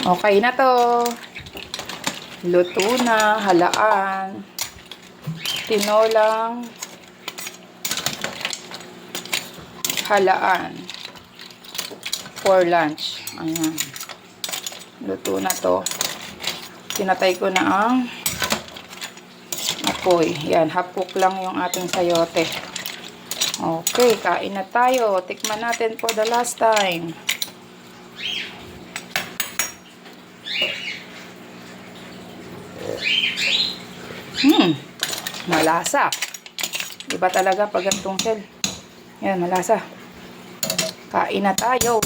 Okay na to. Luto na, halaan. Tinolang halaan for lunch. Ayan. Luto na to. Pinatay ko na ang apoy. Yan, half cook lang yung ating sayote. Okay, kain na tayo. Tikman natin for the last time. Malasa. Iba talaga pag gantong shell. Yan, malasa. Kain na tayo.